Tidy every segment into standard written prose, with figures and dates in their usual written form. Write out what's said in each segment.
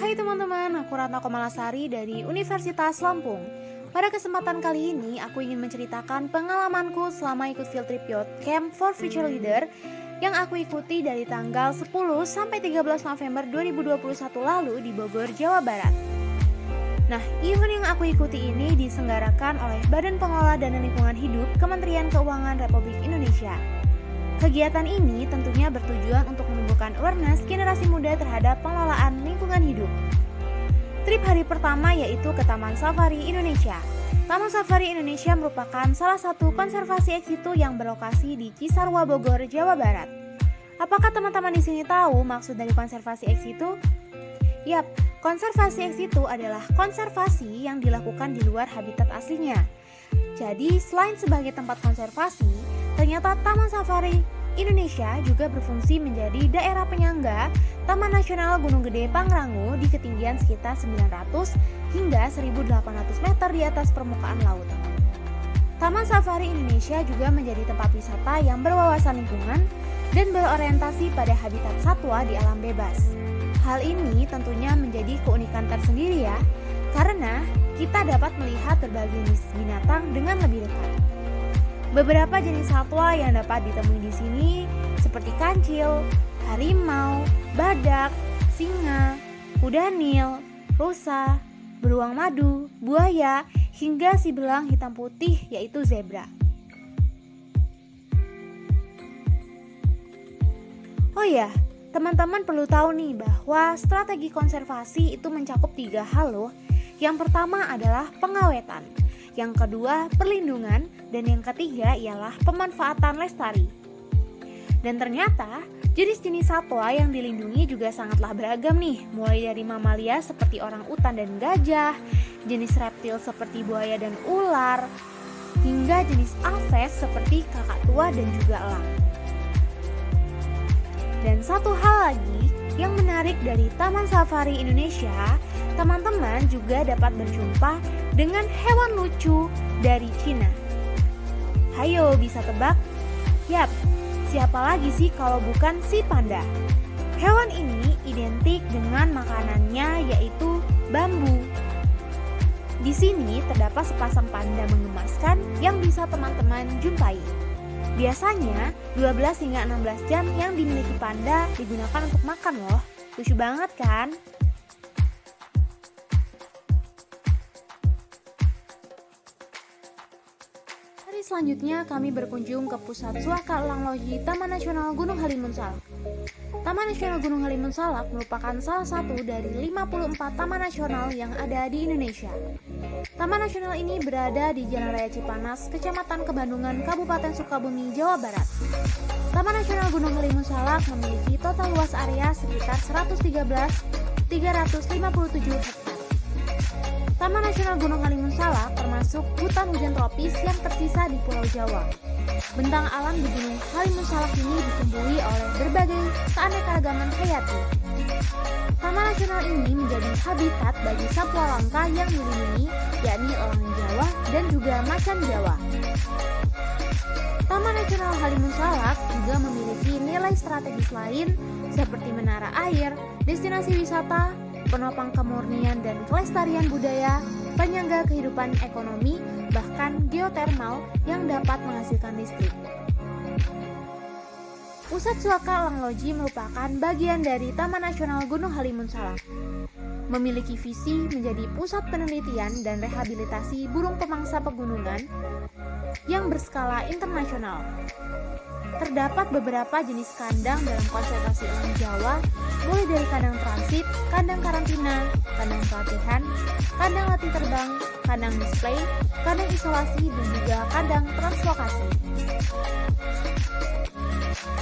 Hai teman-teman, aku Ratna Komalasari dari Universitas Lampung. Pada kesempatan kali ini, aku ingin menceritakan pengalamanku selama ikut field trip Youth Camp for Future Leader yang aku ikuti dari tanggal 10 sampai 13 November 2021 lalu di Bogor, Jawa Barat. Nah, event yang aku ikuti ini diselenggarakan oleh Badan Pengelola Dana Lingkungan Hidup Kementerian Keuangan Republik Indonesia. Kegiatan ini tentunya bertujuan untuk menumbuhkan awareness generasi muda terhadap pengelolaan lingkungan hidup. Trip hari pertama yaitu ke Taman Safari Indonesia. Taman Safari Indonesia merupakan salah satu konservasi ex situ yang berlokasi di Cisarua, Bogor, Jawa Barat. Apakah teman-teman di sini tahu maksud dari konservasi ex situ? Yap, konservasi ex situ adalah konservasi yang dilakukan di luar habitat aslinya. Jadi, selain sebagai tempat konservasi, ternyata Taman Safari Indonesia juga berfungsi menjadi daerah penyangga Taman Nasional Gunung Gede Pangrango di ketinggian sekitar 900 hingga 1800 meter di atas permukaan laut. Taman Safari Indonesia juga menjadi tempat wisata yang berwawasan lingkungan dan berorientasi pada habitat satwa di alam bebas. Hal ini tentunya menjadi keunikan tersendiri ya, karena kita dapat melihat berbagai jenis binatang dengan lebih dekat. Beberapa jenis satwa yang dapat ditemui di sini seperti kancil, harimau, badak, singa, kuda nil, rusa, beruang madu, buaya, hingga si belang hitam putih yaitu zebra. Oh ya, teman-teman perlu tahu nih bahwa strategi konservasi itu mencakup 3 hal loh. Yang pertama adalah pengawetan, yang kedua perlindungan, dan yang ketiga ialah pemanfaatan lestari. Dan ternyata jenis-jenis satwa yang dilindungi juga sangatlah beragam nih, mulai dari mamalia seperti orang utan dan gajah, jenis reptil seperti buaya dan ular, hingga jenis aves seperti kakak tua dan juga elang. Dan satu hal lagi yang menarik dari Taman Safari Indonesia, teman-teman juga dapat berjumpa dengan hewan lucu dari Cina. Hayo, bisa tebak? Yap, siapa lagi sih kalau bukan si panda? Hewan ini identik dengan makanannya yaitu bambu. Di sini terdapat sepasang panda mengemaskan yang bisa teman-teman jumpai. Biasanya 12 hingga 16 jam yang dimiliki panda digunakan untuk makan loh. Lucu banget kan? Hari selanjutnya kami berkunjung ke pusat Suaka Elang Loji Taman Nasional Gunung Halimun Salak. Taman Nasional Gunung Halimun Salak merupakan salah satu dari 54 taman nasional yang ada di Indonesia. Taman nasional ini berada di Jalan Raya Cipanas, Kecamatan Kebandungan, Kabupaten Sukabumi, Jawa Barat. Taman Nasional Gunung Halimun Salak memiliki total luas area sekitar 113.357 hektar. Taman Nasional Gunung Halimun Salak termasuk hutan hujan tropis yang tersisa di Pulau Jawa. Bentang alam di Gunung Halimun Salak ini ditumbuhi oleh berbagai keanekaragaman hayati. Taman nasional ini menjadi habitat bagi satwa langka yang dilindungi, yakni elang Jawa dan juga macan Jawa. Taman Nasional Halimun Salak juga memiliki nilai strategis lain seperti menara air, destinasi wisata, penopang kemurnian dan kelestarian budaya, penyangga kehidupan ekonomi, bahkan geotermal yang dapat menghasilkan listrik. Pusat Suaka Elang Loji merupakan bagian dari Taman Nasional Gunung Halimun Salak. Memiliki visi menjadi pusat penelitian dan rehabilitasi burung pemangsa pegunungan yang berskala internasional. Terdapat beberapa jenis kandang dalam konservasi elang Jawa, mulai dari kandang transit, kandang karantina, kandang pelatihan, kandang latih terbang, kandang display, kandang isolasi, dan juga kandang translokasi.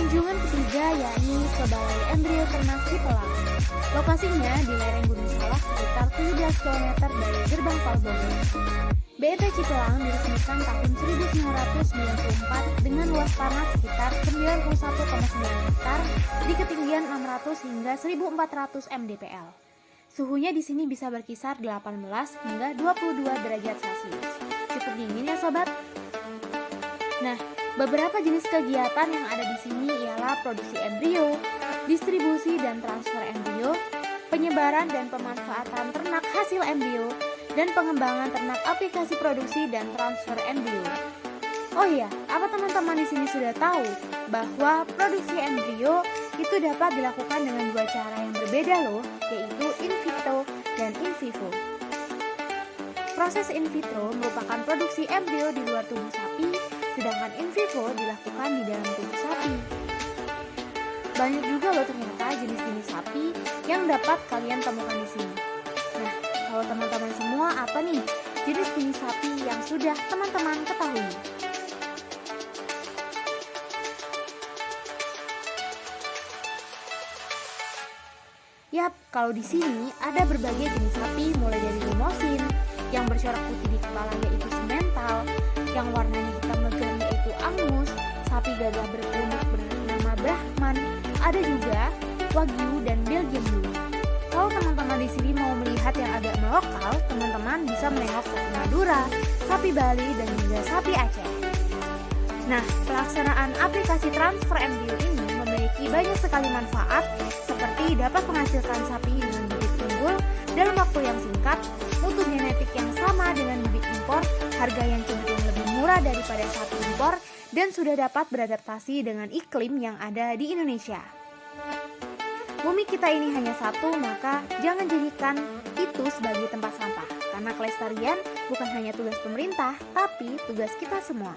Kunjungan ketiga yakni ke Balai Embrio Ternak Cipelang. Lokasinya di lereng Gunung Salak sekitar 17 km dari Gerbang Tol Bogor. BET Cipelang diresmikan tahun 1994 dengan luas tanah sekitar 91,9 hektar di ketinggian 600 hingga 1400 mdpl. Suhunya di sini bisa berkisar 18 hingga 22 derajat Celcius. Cukup dingin ya sobat? Nah, beberapa jenis kegiatan yang ada di sini ialah produksi embrio, distribusi dan transfer embrio, penyebaran dan pemanfaatan ternak hasil embrio, dan pengembangan ternak aplikasi produksi dan transfer embrio. Oh iya, apa teman-teman di sini sudah tahu bahwa produksi embrio itu dapat dilakukan dengan dua cara yang berbeda loh, yaitu in vitro dan in vivo. Proses in vitro merupakan produksi embrio di luar tubuh sapi, sedangkan in vivo dilakukan di dalam tubuh sapi. Banyak juga loh ternyata jenis-jenis sapi yang dapat kalian temukan di sini. Nah, kalau teman-teman semua apa nih jenis-jenis sapi yang sudah teman-teman ketahui? Yap, kalau di sini ada berbagai jenis sapi mulai dari limosin, yang bercorak putih di kepala yaitu simental, yang warnanya hitam legam yaitu angus, sapi gagah berpunuk bernama Brahman, ada juga Wagyu dan Belgian Blue. Kalau teman-teman di sini mau melihat yang agak melokal, teman-teman bisa menengok sapi Madura, sapi Bali, dan juga sapi Aceh. Nah, pelaksanaan aplikasi transfer embrio ini memiliki banyak sekali manfaat, seperti dapat menghasilkan sapi dengan bibit unggul dalam waktu yang singkat, mutu genetik yang sama dengan bibit impor, harga yang cenderung lebih murah daripada sapi impor, dan sudah dapat beradaptasi dengan iklim yang ada di Indonesia. Bumi kita ini hanya satu, maka jangan jadikan itu sebagai tempat sampah, karena kelestarian bukan hanya tugas pemerintah, tapi tugas kita semua.